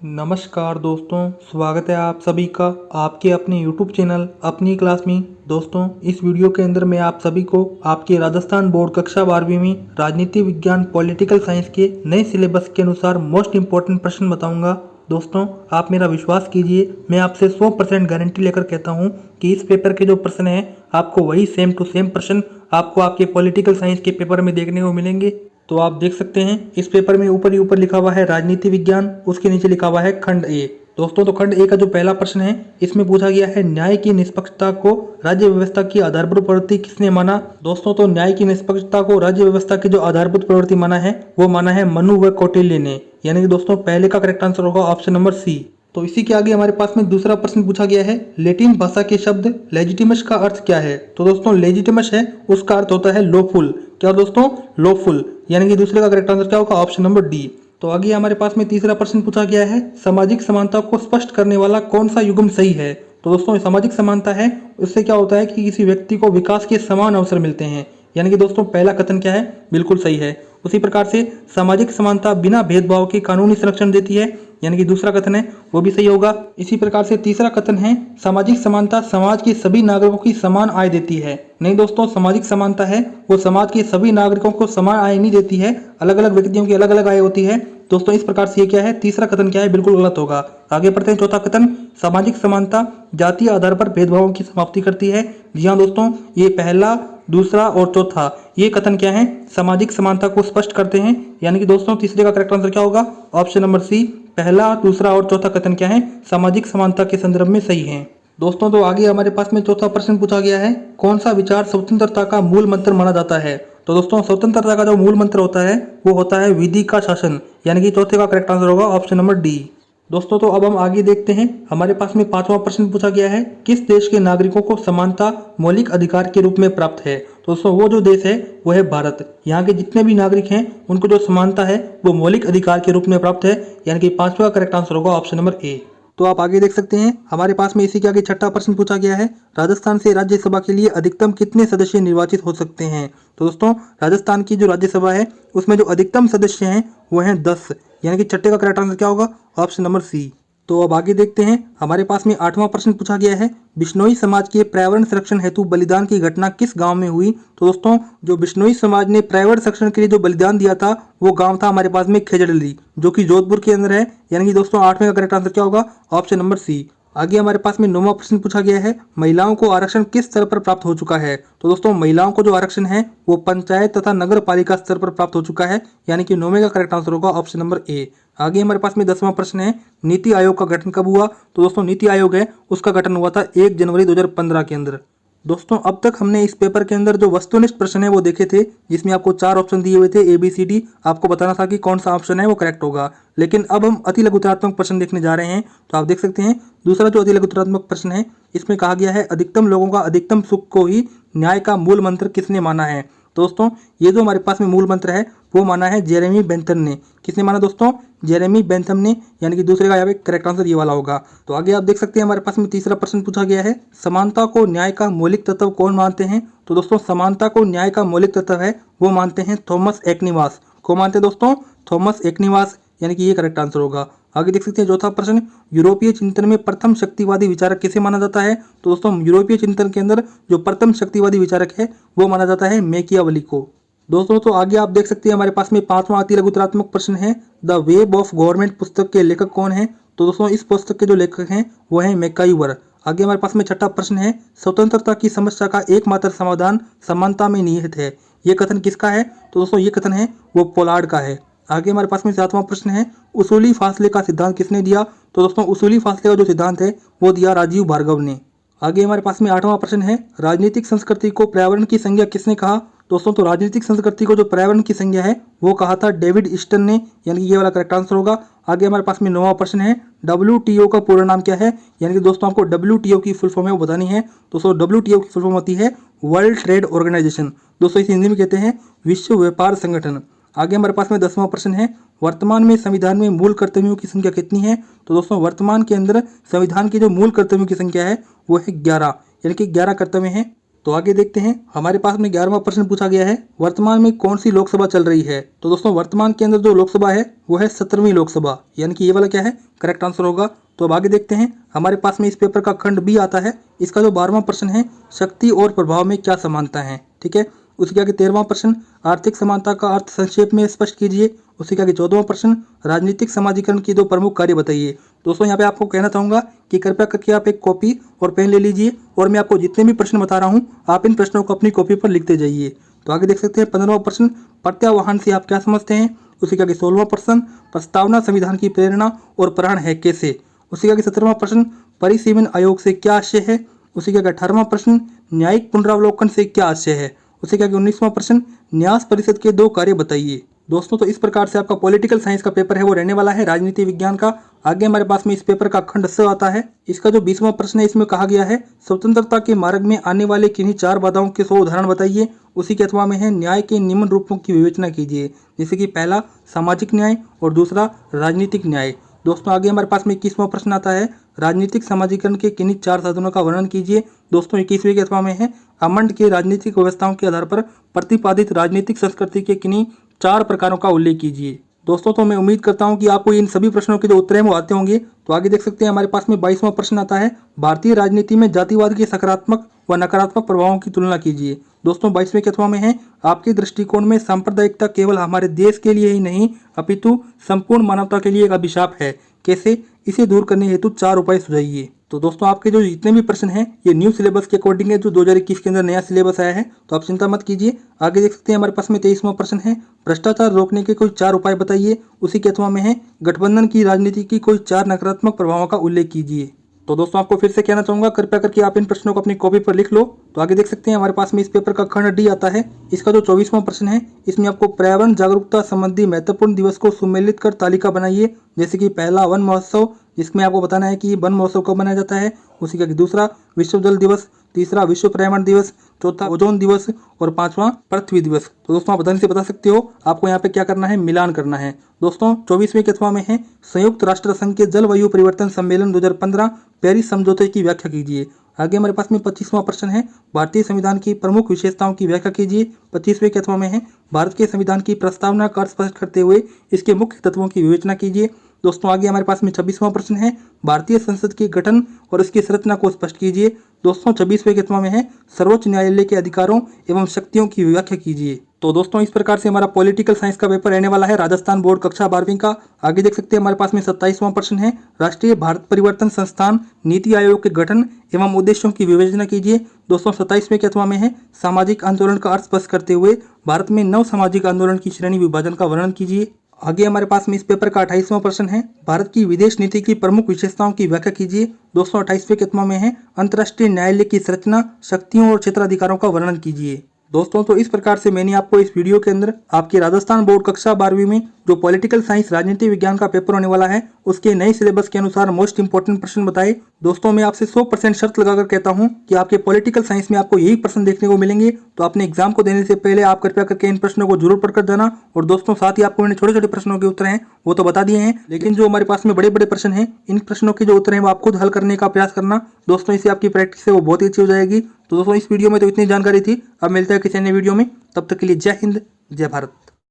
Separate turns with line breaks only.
नमस्कार दोस्तों, स्वागत है आप सभी का आपके अपने YouTube चैनल अपनी क्लास में। दोस्तों, इस वीडियो के अंदर मैं आप सभी को आपके राजस्थान बोर्ड कक्षा 12वीं में राजनीति विज्ञान पॉलिटिकल साइंस के नए सिलेबस के अनुसार मोस्ट इंपॉर्टेंट प्रश्न बताऊंगा। दोस्तों, आप मेरा विश्वास कीजिए, मैं आपसे 100% गारंटी लेकर कहता हूं कि इस पेपर के जो प्रश्न हैं आपको वही सेम टू सेम प्रश्न आपको आपके पॉलिटिकल साइंस के पेपर में देखने को मिलेंगे। तो आप देख सकते हैं इस पेपर में ऊपर ही ऊपर लिखा हुआ है राजनीति विज्ञान, उसके नीचे लिखा हुआ है खंड ए। दोस्तों, तो खंड ए का जो पहला प्रश्न है इसमें पूछा गया है न्याय की निष्पक्षता को राज्य व्यवस्था की आधारभूत प्रवृत्ति किसने माना। दोस्तों, तो न्याय की निष्पक्षता को राज्य व्यवस्था की जो आधारभूत प्रवृत्ति माना है वो माना है मनु व कौटिल्य ने। यानी कि दोस्तों पहले का करेक्ट आंसर होगा ऑप्शन नंबर सी। तो इसी के आगे हमारे पास में दूसरा प्रश्न पूछा गया है लैटिन भाषा के शब्द लेजिटिमस का अर्थ क्या है। तो दोस्तों लेजिटिमस है उसका अर्थ होता है लॉफुल। क्या दोस्तों? लॉफुल। यानी कि दूसरे का करेक्ट आंसर क्या होगा? Option number D. तो आगे हमारे पास में तीसरा प्रश्न पूछा गया है सामाजिक समानता को स्पष्ट करने वाला कौन सा युग्म सही है। तो दोस्तों सामाजिक समानता है उससे क्या होता है कि किसी व्यक्ति को विकास के समान अवसर मिलते हैं। यानी कि दोस्तों पहला कथन क्या है? बिल्कुल सही है। उसी प्रकार से सामाजिक समानता बिना भेदभाव के कानूनी संरक्षण देती है। यानी कि दूसरा कथन है वो भी सही होगा। इसी प्रकार से तीसरा कथन है सामाजिक समानता समाज के सभी नागरिकों की समान आय देती है। नहीं दोस्तों, सामाजिक समानता है वो समाज के सभी नागरिकों को समान आय नहीं देती है, अलग अलग व्यक्तियों की अलग अलग आय होती है। दोस्तों इस प्रकार से ये क्या है? तीसरा कथन क्या है? बिल्कुल गलत होगा। आगे बढ़ते हैं। चौथा कथन सामाजिक समानता जातीय आधार पर भेदभाव की समाप्ति करती है। जी हाँ दोस्तों, ये पहला, दूसरा और चौथा ये कथन क्या है? सामाजिक समानता को स्पष्ट करते हैं। यानी कि दोस्तों तीसरे का करेक्ट आंसर क्या होगा? Option number C. पहला, दूसरा और चौथा कथन क्या है? सामाजिक समानता के संदर्भ में सही है। दोस्तों, तो आगे हमारे पास में चौथा प्रश्न पूछा गया है कौन सा विचार स्वतंत्रता का मूल मंत्र माना जाता है। तो दोस्तों स्वतंत्रता का जो मूल मंत्र होता है वो होता है विधि का शासन। यानी कि चौथे का करेक्ट आंसर होगा ऑप्शन नंबर डी। दोस्तों, तो अब हम आगे देखते हैं। हमारे पास में पांचवा प्रश्न पूछा गया है किस देश के नागरिकों को समानता मौलिक अधिकार के रूप में प्राप्त है। तो दोस्तों वो जो देश है वो है भारत। यहाँ के जितने भी नागरिक हैं उनको जो समानता है वो मौलिक अधिकार के रूप में प्राप्त है। यानी कि पांचवा का करेक्ट आंसर होगा ऑप्शन नंबर ए। तो आप आगे देख सकते हैं हमारे पास में इसी के आगे छठा प्रश्न पूछा गया है राजस्थान से राज्यसभा के लिए अधिकतम कितने सदस्य निर्वाचित हो सकते हैं। तो दोस्तों राजस्थान की जो राज्यसभा है उसमें जो अधिकतम सदस्य हैं वो हैं 10। यानी कि छठे का करेक्ट आंसर क्या होगा? Option number C. तो अब आगे देखते हैं। हमारे पास में आठवां प्रश्न पूछा गया है बिश्नोई समाज के पर्यावरण संरक्षण हेतु बलिदान की घटना किस गांव में हुई। तो दोस्तों जो बिश्नोई समाज ने पर्यावरण संरक्षण के लिए जो बलिदान दिया था वो गांव था हमारे पास में खेजड़ली, जो कि जोधपुर के अंदर है। यानी कि दोस्तों आठवें का करेक्ट आंसर क्या होगा? Option number C. आगे हमारे पास में नौवां प्रश्न पूछा गया है महिलाओं को आरक्षण किस स्तर पर प्राप्त हो चुका है। तो दोस्तों महिलाओं को जो आरक्षण है वो पंचायत तथा नगर पालिका स्तर पर प्राप्त हो चुका है। यानी कि नौवें का करेक्ट आंसर होगा ऑप्शन नंबर ए। आगे हमारे पास में 10वां प्रश्न है नीति आयोग का गठन कब हुआ। तो दोस्तों नीति आयोग है उसका गठन हुआ था 1 जनवरी 2015 के अंदर। दोस्तों अब तक हमने इस पेपर के अंदर जो वस्तुनिष्ठ प्रश्न है वो देखे थे, जिसमें आपको 4 ऑप्शन दिए हुए थे ABCD। आपको बताना था कि कौन सा ऑप्शन है वो करेक्ट होगा। लेकिन अब हम अति लघुतरात्मक प्रश्न देखने जा रहे हैं। तो आप देख सकते हैं दूसरा जो अति लघुतरात्मक प्रश्न है इसमें कहा गया है अधिकतम लोगों का अधिकतम सुख को ही न्याय का मूल मंत्र किसने माना है। दोस्तों ये जो हमारे पास में मूल मंत्र है वो माना है जेरेमी बेंथम ने। किसने माना दोस्तों? जेरेमी बेंथम ने। यानी कि दूसरे का यहाँ पे करेक्ट आंसर ये वाला होगा। तो आगे आप देख सकते हैं हमारे पास में तीसरा प्रश्न पूछा गया है समानता को न्याय का मौलिक तत्व कौन मानते हैं। तो दोस्तों समानता को न्याय का मौलिक तत्व है वो मानते हैं थॉमस एक्निवास। को मानते हैं दोस्तों? थॉमस एक्निवास। यानी कि ये करेक्ट आंसर होगा। आगे देख सकते हैं चौथा प्रश्न यूरोपीय चिंतन में प्रथम शक्तिवादी विचारक किसे माना जाता है। तो दोस्तों यूरोपीय चिंतन के अंदर जो प्रथम शक्तिवादी विचारक है वो माना जाता है मैकियावेली को। दोस्तों तो आगे आप देख सकते हैं हमारे पास में 5वां अति लघुतरात्मक प्रश्न है द वेब ऑफ गवर्नमेंट पुस्तक के लेखक कौन है। तो दोस्तों इस पुस्तक के जो लेखक हैं वो है मैकाइवर। आगे हमारे पास में छठा प्रश्न है स्वतंत्रता की समस्या का एकमात्र समाधान समानता में निहित है। ये कथन किसका है। तो दोस्तों ये कथन है वो पोलार्ड का है। आगे हमारे पास में 7वां प्रश्न है उसूली फासले का सिद्धांत किसने दिया। तो दोस्तों उसूली फासले का जो सिद्धांत है वो दिया राजीव भार्गव ने। आगे हमारे पास में 8वां प्रश्न है राजनीतिक संस्कृति को पर्यावरण की संज्ञा किसने कहा। दोस्तों तो राजनीतिक संस्कृति को जो पर्यावरण की संज्ञा है वो कहा था डेविड ईस्टन ने। यानी कि ये वाला करेक्ट आंसर होगा। आगे हमारे पास में 9वां प्रश्न है WTO का पूरा नाम क्या है। यानी कि दोस्तों आपको WTO की फुल फॉर्म है वो बतानी है। दोस्तों WTO की फुल फॉर्म होती है वर्ल्ड ट्रेड ऑर्गेनाइजेशन। दोस्तों इसे हिंदी में कहते हैं विश्व व्यापार संगठन। आगे हमारे पास में 10वां प्रश्न है वर्तमान में संविधान में मूल कर्तव्यों की संख्या कितनी है। तो दोस्तों वर्तमान के अंदर संविधान के जो मूल कर्तव्यों की संख्या है वो है 11। यानी कि 11 कर्तव्य हैं। तो आगे देखते हैं, हमारे पास में 11वां प्रश्न पूछा गया है, वर्तमान में कौन सी लोकसभा चल रही है। तो दोस्तों वर्तमान के अंदर जो लोकसभा है वो है 17वीं लोकसभा, यानी कि ये वाला क्या है, करेक्ट आंसर होगा। तो अब आगे देखते हैं, हमारे पास में इस पेपर का खंड बी आता है। इसका जो 12वां प्रश्न है, शक्ति और प्रभाव में क्या समानता है। ठीक है, उसके आगे 13वां प्रश्न, आर्थिक समानता का अर्थ संक्षेप में स्पष्ट कीजिए। उसके आगे 14वां प्रश्न, राजनीतिक समाजीकरण की दो प्रमुख कार्य बताइए। दोस्तों यहाँ पे आपको कहना चाहूंगा कि कृपया करके आप एक कॉपी और पेन ले लीजिए और मैं आपको जितने भी प्रश्न बता रहा हूँ आप इन प्रश्नों को अपनी कॉपी पर लिखते जाइए। तो आगे देख सकते हैं 15वां प्रश्न, प्रत्याह्वान से आप क्या समझते हैं। उसी के आगे 16वां प्रश्न, प्रस्तावना संविधान की प्रेरणा और प्राण है कैसे। उसी के आगे 17वां प्रश्न, परिसीमन आयोग से क्या आशय है। उसी के आगे 18वां प्रश्न, न्यायिक पुनरावलोकन से क्या आशय है। उसी के आगे 19वां प्रश्न, न्यास परिषद के दो कार्य बताइए। दोस्तों तो इस प्रकार से आपका पॉलिटिकल साइंस का पेपर है वो रहने वाला है, राजनीति विज्ञान का। आगे हमारे पास में इस पेपर का खंड स आता है। इसका जो 20वां प्रश्न है, इसमें कहा गया है, स्वतंत्रता के मार्ग में आने वाले किन्हीं 4 बाधाओं के 100 उदाहरण बताइए। उसी के अथवा में है, न्याय के निम्न रूपों की विवेचना कीजिए, जैसे कि पहला सामाजिक न्याय और दूसरा राजनीतिक न्याय। दोस्तों आगे हमारे पास में 21वां प्रश्न आता है, राजनीतिक समाजीकरण के किन्हीं 4 साधनों का वर्णन कीजिए। दोस्तों 21वें के अथवा में है, अमंड के राजनीतिक व्यवस्थाओं के आधार पर प्रतिपादित राजनीतिक संस्कृति के किन्हीं 4 प्रकारों का उल्लेख कीजिए। दोस्तों तो मैं उम्मीद करता हूं कि आपको इन सभी प्रश्नों के जो उत्तर हैं वो आते होंगे। तो आगे देख सकते हैं, हमारे पास में 22वां प्रश्न आता है, भारतीय राजनीति में जातिवाद के सकारात्मक व नकारात्मक प्रभावों की तुलना कीजिए। दोस्तों 22वें के अथवा में है, आपके दृष्टिकोण में सांप्रदायिकता केवल हमारे देश के लिए ही नहीं अपितु संपूर्ण मानवता के लिए एक अभिशाप है, कैसे, इसे दूर करने हेतु 4 उपाय सुझाइए। तो दोस्तों आपके जो जितने भी प्रश्न हैं ये न्यू सिलेबस के अकॉर्डिंग है, जो 2021 के अंदर नया सिलेबस आया है, तो आप चिंता मत कीजिए। आगे देख सकते हैं, हमारे पास में 23वां प्रश्न है, भ्रष्टाचार रोकने के कोई 4 उपाय बताइए। उसी के अथवा में है, गठबंधन की राजनीति की कोई 4 नकारात्मक प्रभावों का उल्लेख कीजिए। तो दोस्तों आपको फिर से कहना चाहूंगा, कृपया करके आप इन प्रश्नों को अपनी कॉपी पर लिख लो। तो आगे देख सकते हैं, हमारे पास में इस पेपर का खंड डी आता है। इसका जो 24वां प्रश्न है, इसमें आपको पर्यावरण जागरूकता संबंधी महत्वपूर्ण दिवस को सुमेलित कर तालिका बनाइए, जैसे कि पहला वन महोत्सव, जिसमें आपको बताना है कि वन महोत्सव कब मनाया जाता है। उसी का दूसरा विश्व जल दिवस, तीसरा विश्व पर्यावरण दिवस, चौथा ओजोन दिवस और 5वां पृथ्वी दिवस। तो दोस्तों आप आसानी से बता सकते हो, आपको यहाँ पे क्या करना है, मिलान करना है। दोस्तों 24वें के अथवा में है, संयुक्त राष्ट्र संघ के जलवायु परिवर्तन सम्मेलन 2015 पेरिस समझौते की व्याख्या कीजिए। आगे हमारे पास में 25वां प्रश्न है, भारतीय संविधान की प्रमुख विशेषताओं की व्याख्या कीजिए। 25वें के अथवा में है, भारत के संविधान की प्रस्तावना का अर्थ स्पष्ट करते हुए इसके मुख्य तत्वों की विवेचना कीजिए। दोस्तों आगे हमारे पास में 26वां प्रश्न है, भारतीय संसद के गठन और उसकी संरचना को स्पष्ट कीजिए। दोस्तों 26वें के अथवा में है, सर्वोच्च न्यायालय के अधिकारों एवं शक्तियों की व्याख्या कीजिए। तो दोस्तों इस प्रकार से हमारा पॉलिटिकल साइंस का पेपर रहने वाला है, राजस्थान बोर्ड कक्षा 12वीं का। आगे देख सकते हैं, हमारे पास में 27वां प्रश्न है, राष्ट्रीय भारत परिवर्तन संस्थान नीति आयोग के गठन एवं उद्देश्यों की विवेचना कीजिए। दोस्तों 27वें के अथवा में है, सामाजिक आंदोलन का अर्थ स्पष्ट करते हुए भारत में नव सामाजिक आंदोलन की श्रेणी विभाजन का वर्णन कीजिए। आगे हमारे पास में इस पेपर का 28वां प्रश्न है, भारत की विदेश नीति की प्रमुख विशेषताओं की व्याख्या कीजिए। दोस्तों 28वें के अथवा में है, अंतर्राष्ट्रीय न्यायालय की संरचना, शक्तियों और क्षेत्राधिकारों का वर्णन कीजिए। दोस्तों तो इस प्रकार से मैंने आपको इस वीडियो के अंदर आपके राजस्थान बोर्ड कक्षा 12वीं में जो पॉलिटिकल साइंस राजनीति विज्ञान का पेपर होने वाला है उसके नए सिलेबस के अनुसार मोस्ट इंपोर्टेंट प्रश्न बताए। दोस्तों मैं आपसे 100% शर्त लगाकर कहता हूं कि आपके पॉलिटिकल साइंस में आपको यही प्रश्न देखने को मिलेंगे। तो अपने एग्जाम को देने से पहले आप कृपया करके इन प्रश्नों को जरूर पढ़कर जाना। और दोस्तों साथ ही आपको मैंने छोटे छोटे प्रश्नों के उत्तर हैं वो तो बता दिए हैं, लेकिन जो हमारे पास में बड़े बड़े प्रश्न हैं इन प्रश्नों के जो उत्तर हैं वो आप खुद हल करने का प्रयास करना। दोस्तों इससे आपकी प्रैक्टिस है वो बहुत ही अच्छी हो जाएगी। तो दोस्तों इस वीडियो में तो इतनी जानकारी थी, अब मिलता है किसी अन्य वीडियो में, तब तक के लिए जय हिंद, जय भारत।